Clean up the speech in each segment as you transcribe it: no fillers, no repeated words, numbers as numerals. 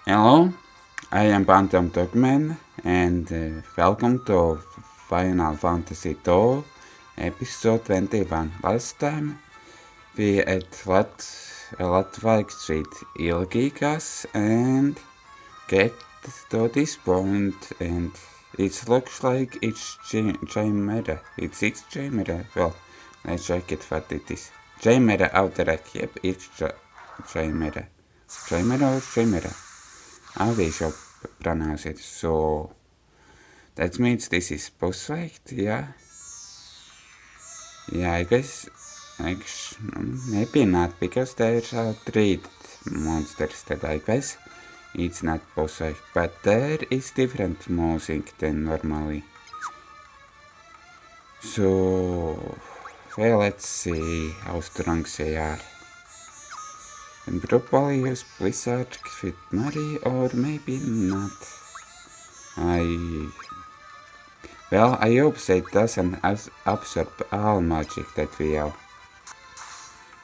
Hello, I am PhantomDogman and welcome to Final Fantasy II episode 21. Last time we had Latvia Street ilgīgās and get to this point and it looks like it's Chimera. It's Chimera. Well, let's check it what it is. Chimera outrack. Yep, it's Chimera. Chimera or Chimera? How they shall pronounce it. So that means this is boss fight, yeah. Yeah, I guess maybe not, because there are three monsters that I guess it's not boss fight, but there is different music than normally. So well, let's see how strong they are. And probably use Blizzard with Mary, or maybe not. Well, I hope they doesn't absorb all magic that we have.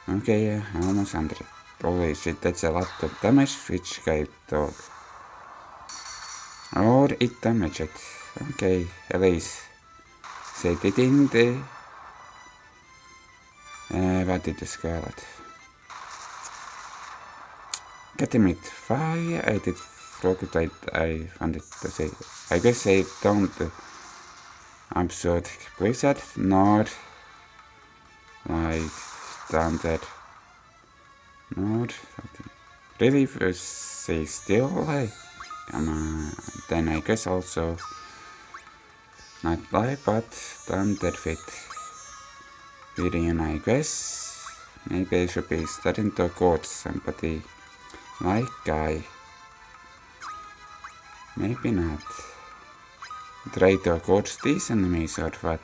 Okay, yeah, almost 100. Holy shit, that's a lot of damage, which I thought. Or it damaged it. Okay, at least. They didn't... what did the Scarlet? Getting it fire, I did forget I wanted to say. I guess I don't absorb Blizzard, nor like standard. Nor really say still like come on, then I guess also not live, but standard fit. Virion, I guess. Maybe I should be starting to court somebody like guy. Maybe not. Try to coach these enemies or what?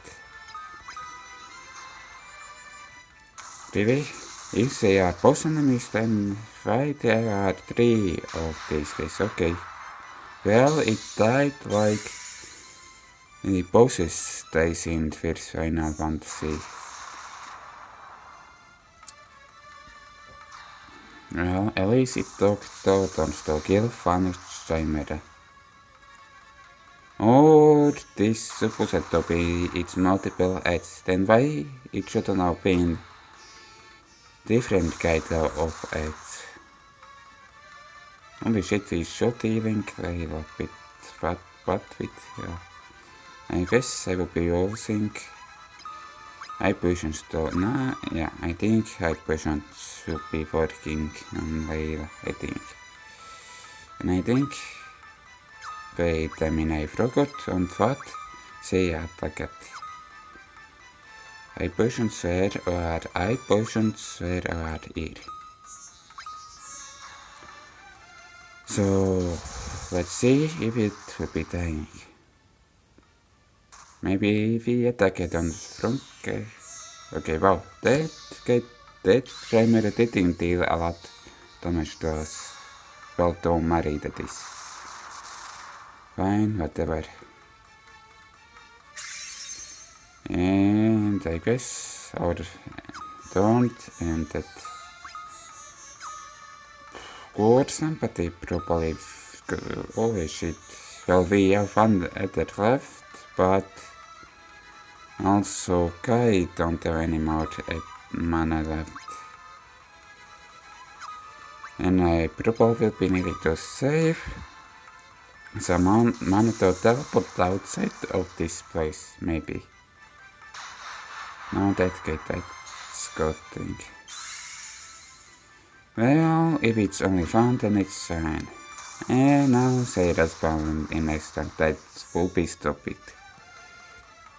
Really? If they are boss enemies, then why there are 3 of these guys? Okay. Well, it died like the bosses days in first Final Fantasy. Well, at least it took turns to kill Phantom Chimera. Or this supposed to be its multiple heads, then why it should now been different kind of heads? Holy shit, we should even play a bit what with, yeah. I guess I will be using high potions to, nah, yeah, I think high potions should be working on Layla, I think. And I think, wait, I mean I forgot on what they attacked. High potions where are high potions where are here. So, let's see if it will be dying. Maybe we attack it on front. Okay, wow, that Chimera didn't deal a lot damage to us. Well, don't marry that is. Fine, whatever. And I guess our don't and that good somebody probably. Holy shit. Well, we have one other left, but also Kai don't have any more mana left. And I probably will be needing to save some mana to teleport outside of this place, maybe. No, that's good thing. Well, if it's only fun, then it's fine. And now say that's problem in next time. That will be stupid.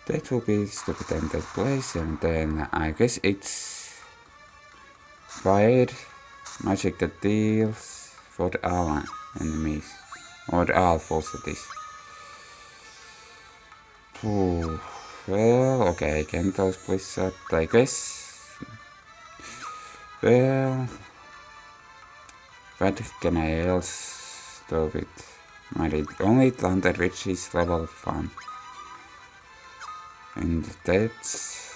That will be stupid in that place, and then I guess it's fire magic that deals for all enemies. Or all falsities. Well, okay, I can toss Blizzard, I guess. Well, what can I else do with my only thunder which is level 1. And that's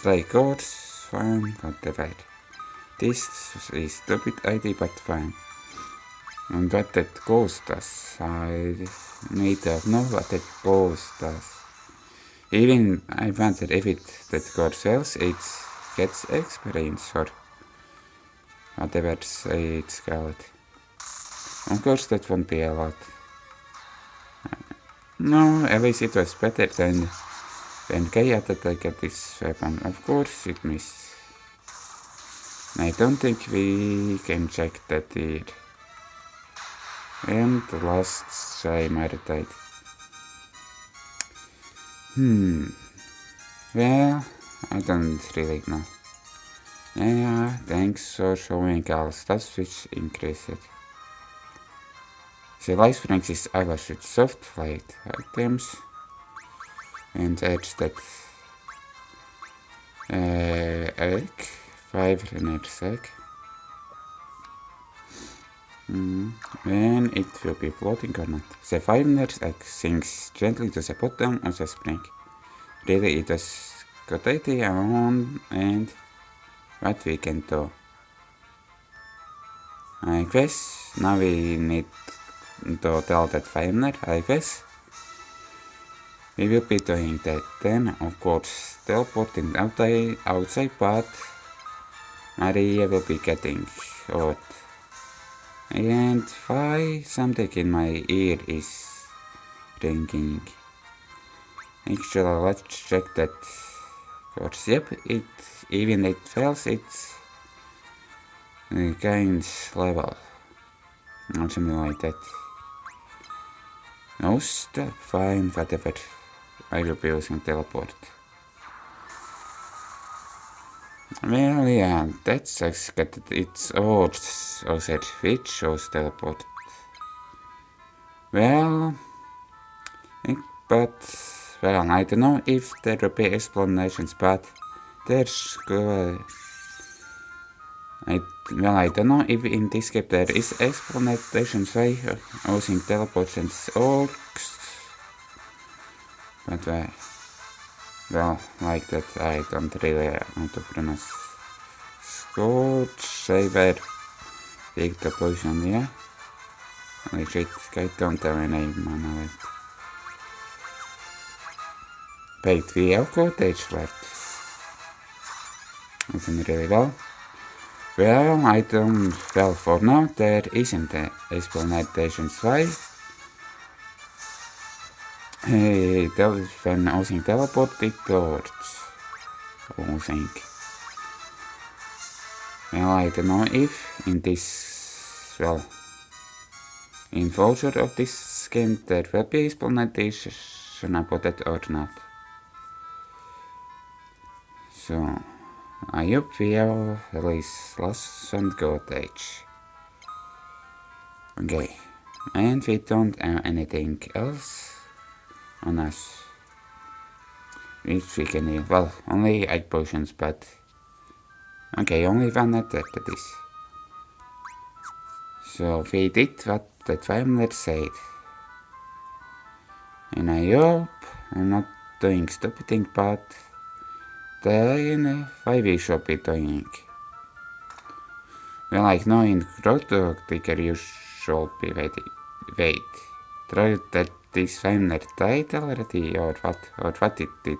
try course, fine, whatever. This is stupid idea, but fine. And what it cost us, I need to know what it cost us. Even I wonder if it that goes else, it gets experience or whatever it's called. Of course that won't be a lot. No, at least it was better than Kaya that I get this weapon. Of course it missed. I don't think we can check that here. And the last Chimera died. Well, I don't really know. Yeah, thanks for showing all stats which increased. The life strength is ours with soft light items. And edge that egg, 5 next egg. When it will be floating or not. The 5 egg sinks gently to the bottom of the spring. Really it was good idea on and what we can do. I guess now we need to tell that 5 I guess. We will be doing that then, of course, teleporting outside, but Maria will be getting hot. And why something in my ear is ringing? Actually, let's check that. Of course, yep, even it fails, it's gains level. Or something like that. No, stop, fine, whatever. I will be using teleport. Well, yeah, that sucks that it's also which shows teleport. Well, I don't know if there will be explanations, but there's I don't know if in this game there is explanations why using teleportations works. But well, like that I don't really want to pronounce. Scourge, Saber, take the potion, yeah? Holy shit, I don't have a name on it. Wait, we have cottage left. Isn't really well. Well, well, for now there isn't an explanation why. When using teleport, it works. Well, I don't know if in this, well, in future of this game there will be explanation about that or not. So, I hope we have at least lost some cottage. Okay, and we don't have anything else on us which we can use. Well, only 8 potions, but okay, only 1 attack that is. So we did what the traveler said, and I hope I'm not doing stupid thing, but then why we should be doing. Well, like no in Grotto Ticker you should be wait. Try that this traveler died already or what it did.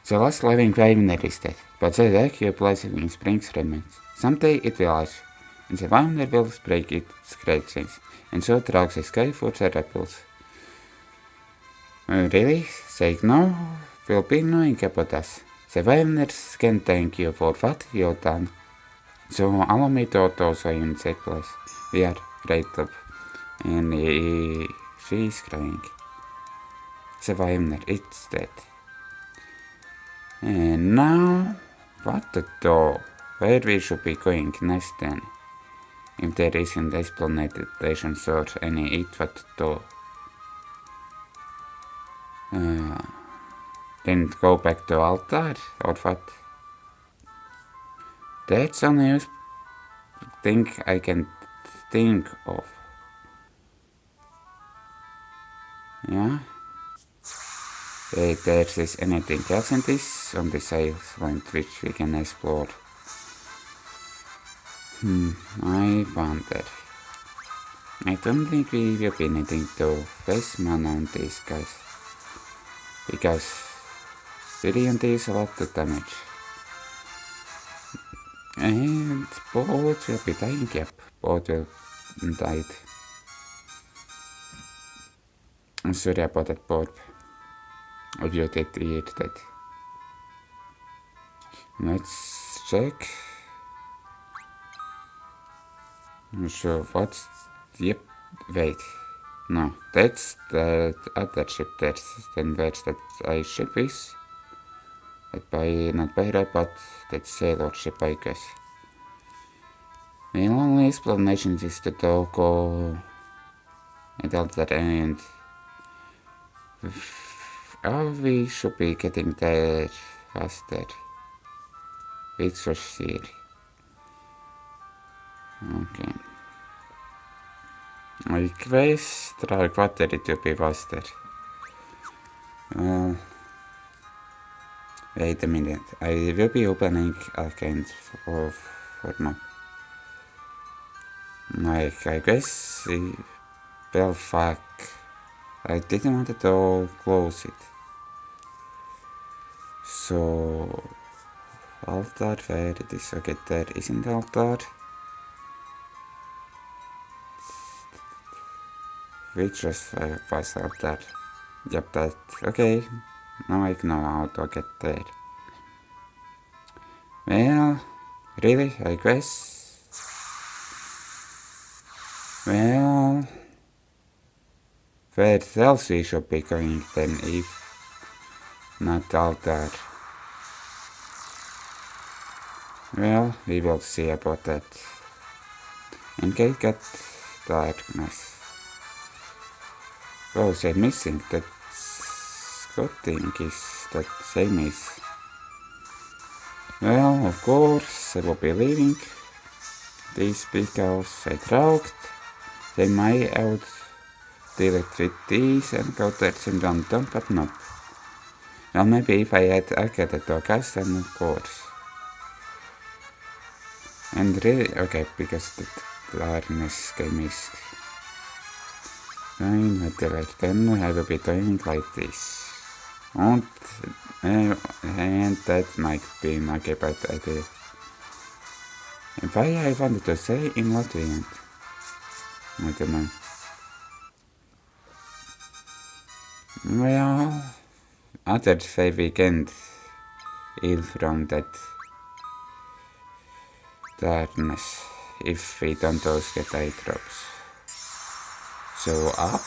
The last living traveler is dead, but the deck you place in Springs remains. Someday it will age, and the traveler will break its great chains, and so drags the sky for the rebels. Really? Say no? Will be knowing about us. The travelers can thank you for what you've done. So allow me to also in that place. We are grateful. And she is crying. The traveler, it's dead. And now, what to do? Where we should be going next then? If there isn't explanation or any it what to do. Then go back to altar or what? That's the only thing I can think of. Yeah? If there is anything else in this on this island which we can explore. I wonder. I don't think we will be needing to face mana on these guys. Because Brilliant is a lot of damage. And both will be dying, yep. Both will die. I'm sorry about that, both. If you did eat that. Let's check. So what's... Yep, wait. No, that's the other ship. That's then where's that ship is. Not pirate, but that's sailor ship, I guess. The only explanation is to go at the other end. We should be getting there faster. It's for sure. Okay. I request our battery to be faster. Wait a minute. I will be opening again for now. Like, I guess... Well, fuck. I didn't want to close it. So... Altar, where it is? Okay, there isn't the altar. Which was altar? Yep, that... Okay. Now I know how to get there. Well... Really? I guess... Well... Where else we should be going then if not altar? Well, we will see about that. And get darkness. Oh, they're missing that good thing is that same is. Well, of course, I will be leaving. These because I tracked. They might out deal it with these and go there and random, but not. Well, maybe if I had get a doghouse, then of course. And really, okay, because the darkness game is fine, then I will be doing like this. And that might be my bad idea. And why I wanted to say in Latvian? I don't know. Well, others say we can't heal from that darkness if we don't those get eye drops. So up.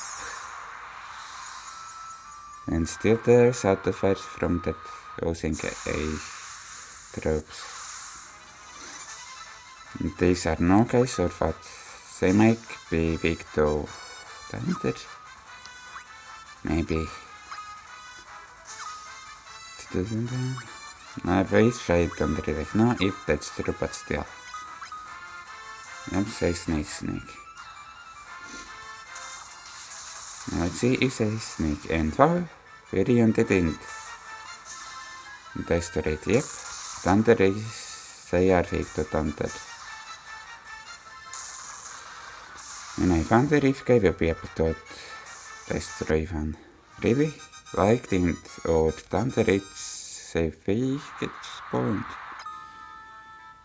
And still there's artifacts from that using eye drops. These are no guys or what? They might be weak to thunder. Maybe. I wish I don't really know if that's true, but still. Let's say snake. Let's see if they snake. And wow, very didn't destroy it. Yep, thunder is, they are weak to thunder. And I wonder if I will be able to destroy one. Really? Lightning or thunder, it's a weak point.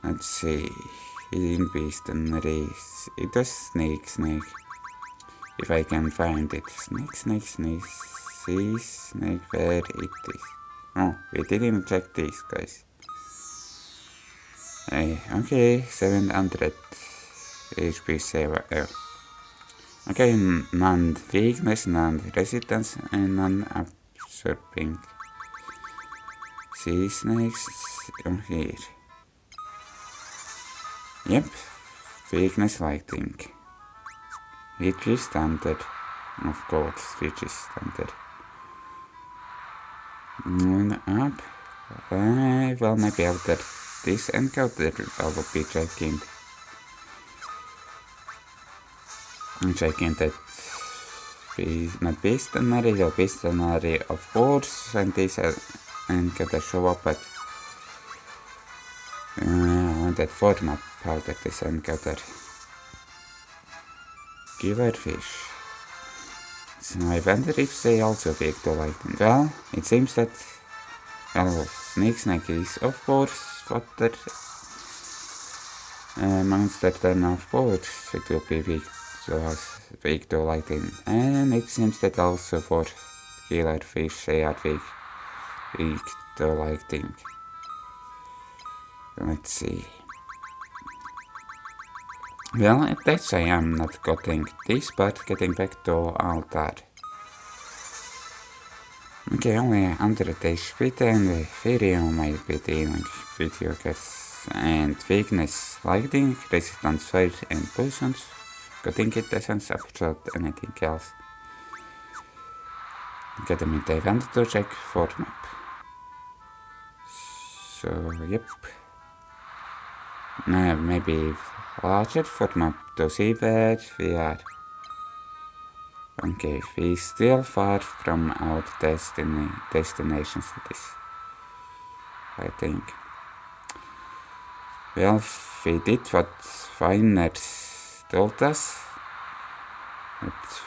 Let's see. Hidden beast and race. It was snake. If I can find it. Snake. See snake where it is. Oh, we didn't check this, guys. Okay, 700 HP saver. Okay, none weakness, none resistance, and none absorbing. Sea snakes on here. Yep, weakness lighting. Which is standard. Of course, which is standard. And up. Well, maybe after this encounter I will be checking. I'm checking that not bestiary of course, and this encounter show up, but that format part of this encounter. Killer fish. So I wonder if they also react to lightning. Well, it seems that, well, snake is of course water monster, then of course it will be weak to lightning. And it seems that also for killer fish they are weak to lightning. Let's see. Well, at that I am not getting this, but getting back to altar. Okay, only under the speed and video might be dealing with your guess. And weakness, lightning, resistance, fire and poisons. Getting it doesn't absorb anything else. Getting it event to check for map. So, yep. Maybe larger for map to see where we are. Okay, we still far from our destination cities, I think. Well, we did what Finers told us.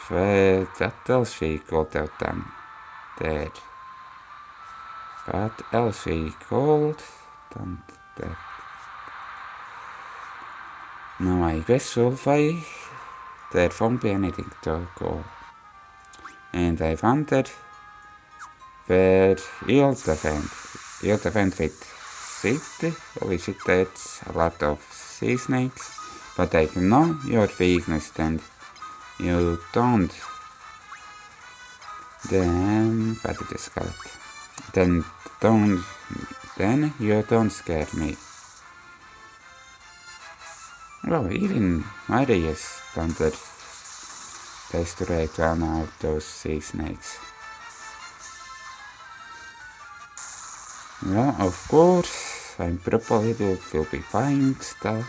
What else we could have done there? What else we could done there? No, I guess Sulfai, there won't be anything to go. And I wondered where you'll defend with city, holy shit, that's a lot of sea snakes, but I know your weakness, then you don't, then, what did you call it? Then you don't scare me. Well, even Marius Thunder destroyed one of those sea snakes. Well, of course, I'm probably will be buying stuff,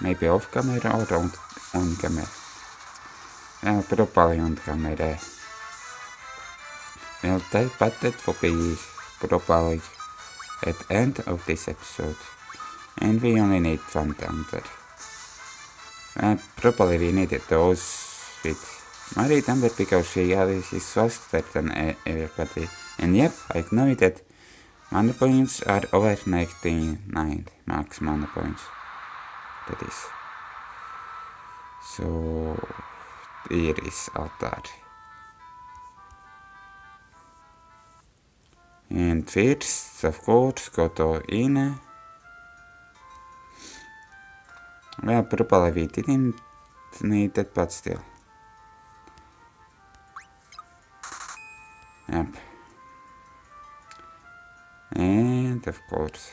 maybe off camera or on camera. Well, probably on camera. Well, but that will be probably at the end of this episode. And we only need one thunder. Probably we needed those with Marie Thunder because she's faster than everybody. And yep, I know that mana points are over 99 max mana points. That is. So here is altar. And first, of course, go to in. Well, probably we didn't need that, but still. Yep. And of course.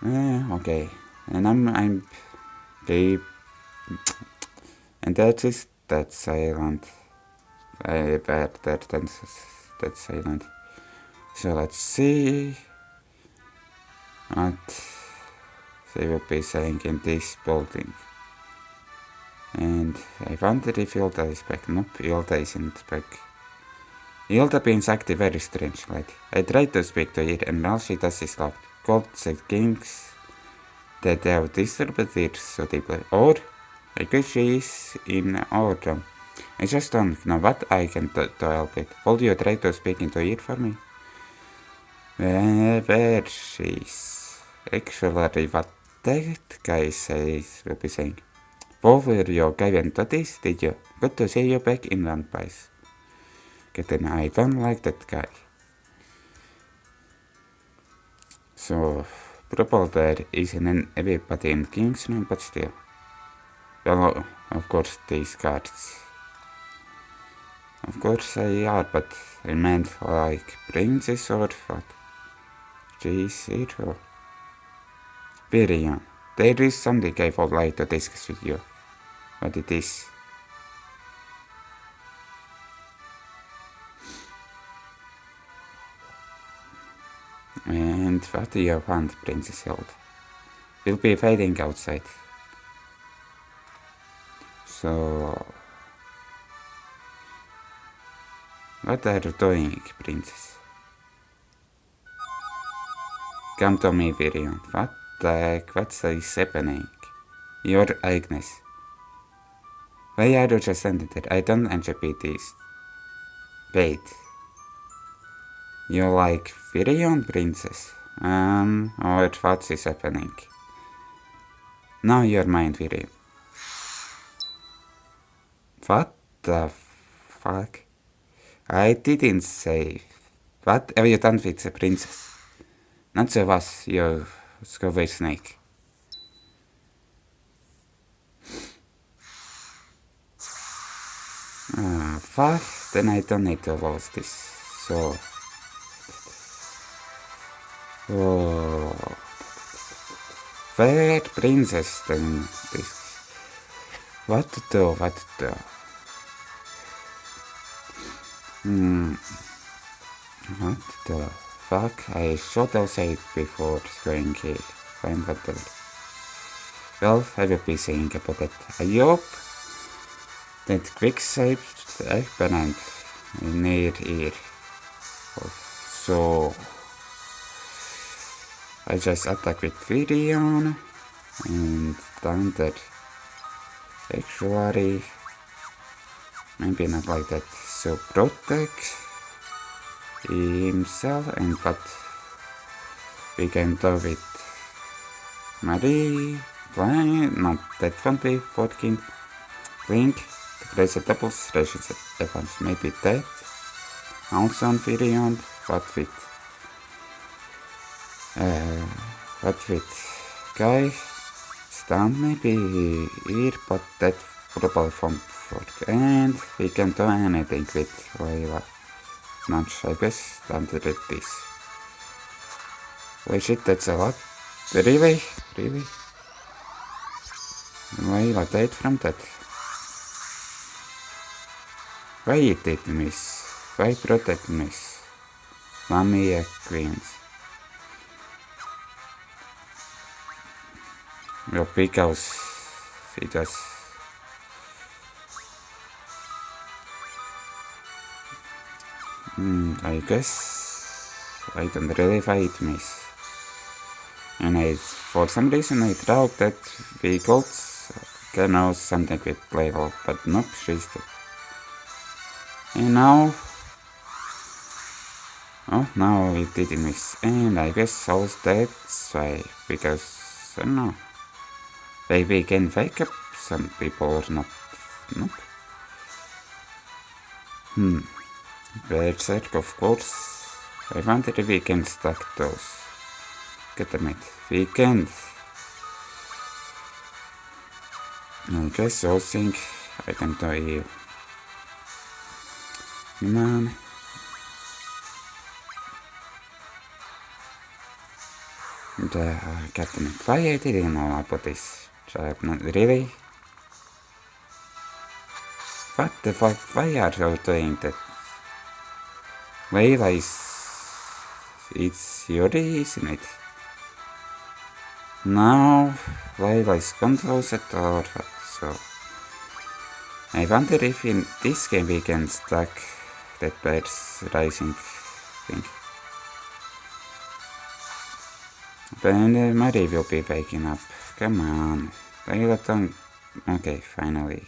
Okay. And I'm okay. And that's silent. That's silent. So let's see what they will be saying in this building. And I wonder if Hilda is back. Nope, Hilda isn't back. Hilda being acting very strange lately. I tried to speak to her and all she does is laugh. God said kings that they have disturbed her so deeply. Or I guess she is in our room. I just don't know what I can do to help it. Will you try to speak into her for me? Where she is. Actually, what that guy says will be saying. Both of you gave to this, did you? Good to see you back in one piece. Getting I don't like that guy. So, probably there isn't everybody in King's room, but still. Well, of course, these cards. Of course they are, but I meant like princess or what? She's here. Very young. There is something I would like to discuss with you. What it is. And what do you want, Princess Hilda? We'll be fighting outside. So... what are you doing, Princess? Come to me, Virion. What what's this happening? You're Agnes. Why are you just standing there? I don't anticipate this. Wait. You're like Virion princess? Or what is happening? No, you're mine, Virion. What the fuck? I didn't say. What have you done with the princess? Not so was, you scurvy snake. Fuck, then I don't need to lose this. So. Oh. Where princess then this? What to do? What to do? What the fuck? I should have said before going here. Fine, whatever. Well, I will be saying about it. I hope that quick save opponent near here. So I just attack with Virion and down that actually maybe not like that. So protect himself and what we can do with Marie, Blind, not that won't be 14, Link, raise the doubles, raise the events, maybe that, also on Virion, what with Guy, stand maybe here, but that probably won't work, and we can do anything with Layla. Much, I guess, under this. Wait, shit, that's a lot. Really? Really? Layla died from that. Why it did miss? Why protect miss? Lamia queens. Well, because it was. I guess I don't really fight miss. And for some reason I thought that we got can know something with level, but nope, she's dead. And now, oh, now it didn't miss, and I guess all's dead, so because, I don't know, maybe we can wake up some people or not, nope. Berserk, of course. I wonder if we can stack those. Get them it. We can. I guess I'll think I can do you. Man. Captain, why I didn't know about this? Not really? What the fuck? Why are you doing that? Layla it's Yuri, isn't it? Now, Layla is controls it or what, so. I wonder if in this game we can stack that bird's rising thing. Then Marie will be waking up. Come on. Layla don't. Okay, finally.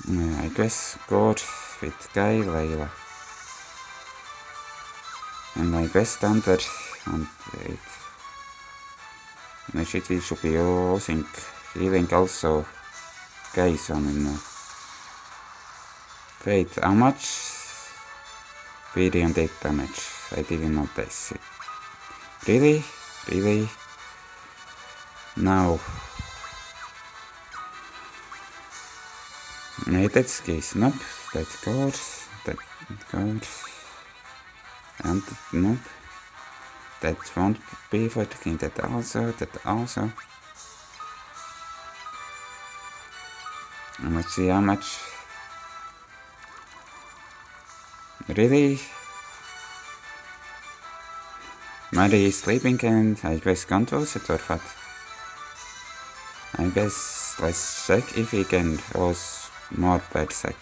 I guess good with Guy, Layla. And I guess standard and it. We should be using healing also Guy's on now. Wait, how much? Virion did damage. I didn't notice it. Really? Really? No. No, that's case. Nope. That's good. That good. And nope. That won't be for the king. That also. That also. And let's see how much. Really? Marie is sleeping and I guess controls it or what? I guess let's check if we can use more bad stack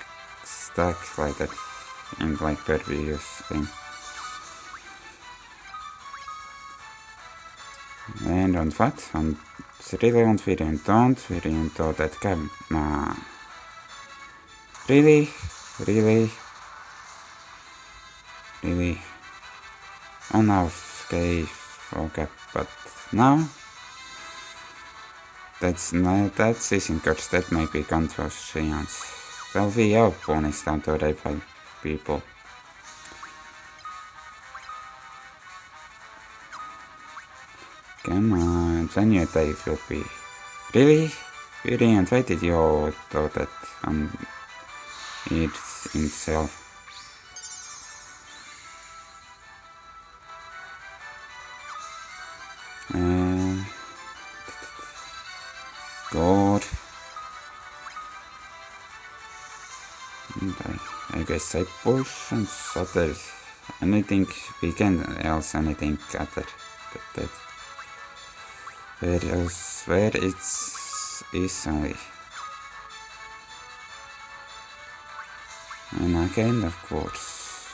like that in like previous game. And on what? On 3 and 4 and don't, 4 and don't, that come on. Really? Oh no, okay, but now that isn't good, that may be controversial. Well, we are punished down to rape people. Come on, then your day will be. Really? Really invited you to that it's himself. God. And I guess I push and other anything we can else anything other. But where it's easily. And again, of course.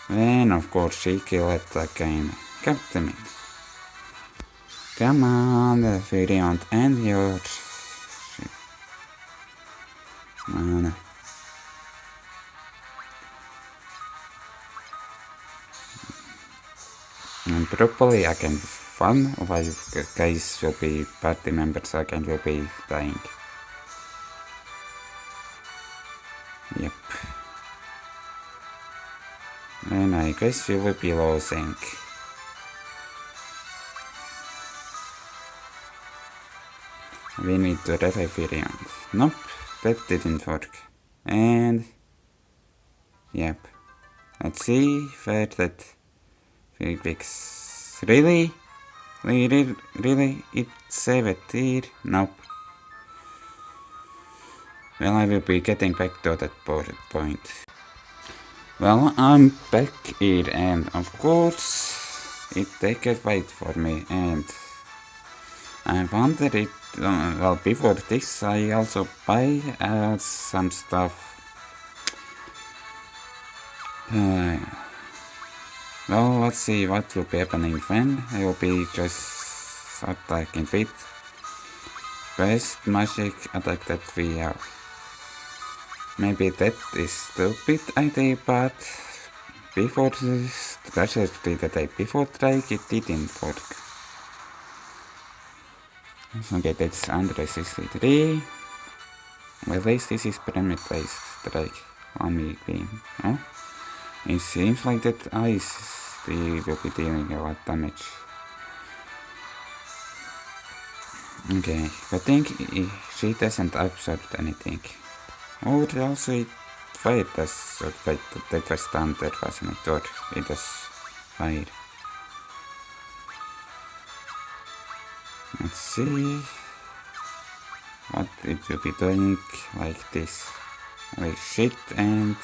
And of course she killed again. Captain. Come on, the variant and yours. Man. And probably again fun while guys will be party members again will be dying. Yep. And I guess we will be losing. We need to revive variant. Nope, that didn't work. And yep. Let's see where that fix. Really? Really? It saved here? Nope. Well, I will be getting back to that point. Well, I'm back here, and of course, it takes a wait for me, and I wonder it. Well, before this, I also buy some stuff. Well, let's see what will be happening when. I will be just attacking with best magic attack that we have. Maybe that is stupid idea, but before this, especially the day before strike, it didn't work. Okay, that's under 63. At least this is pyramid-based strike. Let me beam. Oh? It seems like that ice will be dealing a lot of damage. Okay, I think she doesn't absorb anything. Or also it fire does, but that was thunder, wasn't it? Or it was fire. Let's see what it will be doing like this. Like shit and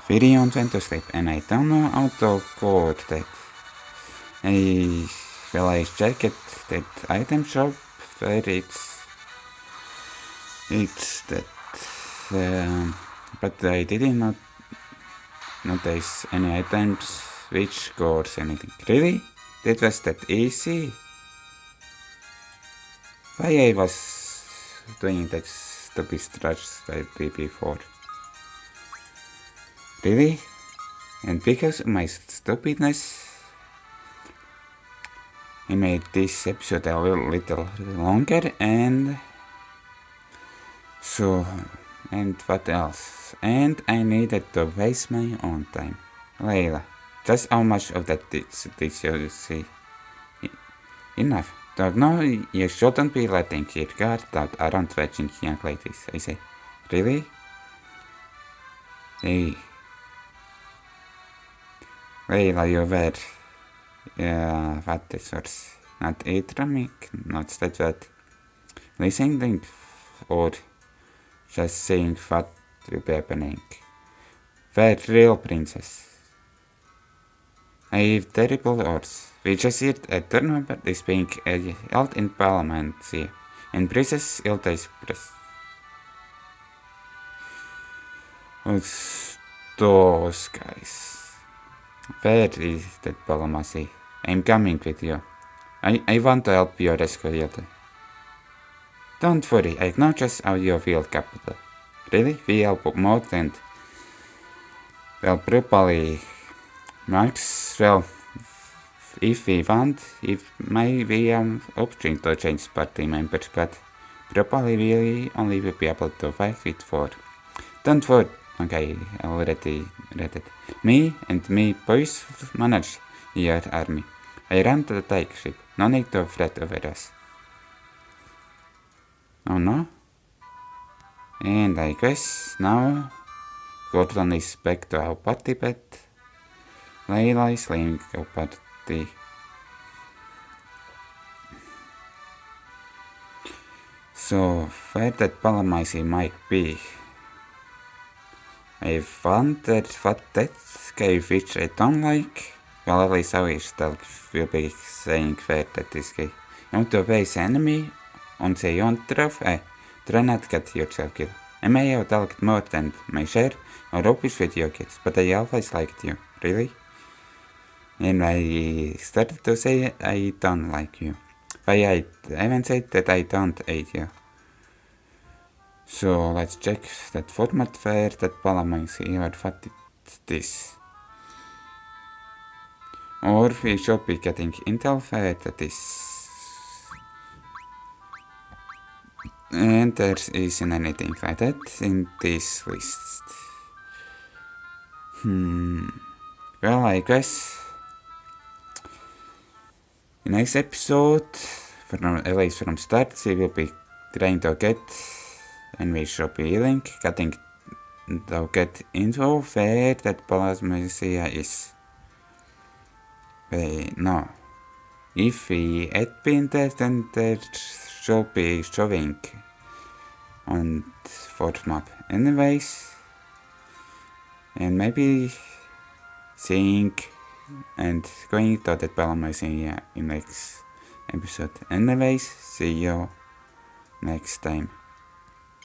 Virion went to sleep and I don't know how to code that. I checked that item shop where it's that but I didn't notice any items which codes anything. Really? That was that easy? Why I was doing that stupid strategy before? Really? And because of my stupidness, I made this episode a little longer and so, and what else? And I needed to waste my own time. Layla, just how much of that did you see? Enough. Don't know, you shouldn't be letting your guard out around watching young ladies, I say. Really? Hey. Layla, you were, what is yours? Not atramic, not that what? Listening or just saying what will be happening. Where real princess? I have terrible odds. We just heard a tournament is being held in Palamecia, and Princess Ilda is press. It's those guys. Where is that Palamecia? I'm coming with you. I want to help you rescue Hilda. Don't worry, I know just how you feel, capital. Really? We help more than... Well, probably... Max, well... If we want, we have option to change party members, but... Probably we only will be able to fight with 4. Don't worry. Okay, I already read it. Me and my boys manage your army. I ran to the tiger ship. No need to fret over us. Oh no? And I guess now Gordon is back to our party, but Layla is leaving our party. So, where that Palamecia might be? I wondered what that cave which I don't like. Well, at least I still will be saying where that is cave. You want to face enemy on the yonder try not to get yourself killed. I may have talked more than my share or rubbish with you kids, but I always liked you, really. And I started to say I don't like you. I haven't said that I don't hate you. So let's check that format where that Palamecia or what it is. Or we should be getting intel where that is. And there isn't anything like that in this list. Well, I guess in next episode, at least from start, we will be trying to get, and we should be healing, getting to get info where that Palamecia is. No. If we had been there, then there should be showing on fourth map anyways. And maybe seeing and going to that Palamecia in next episode. Anyways, see you next time.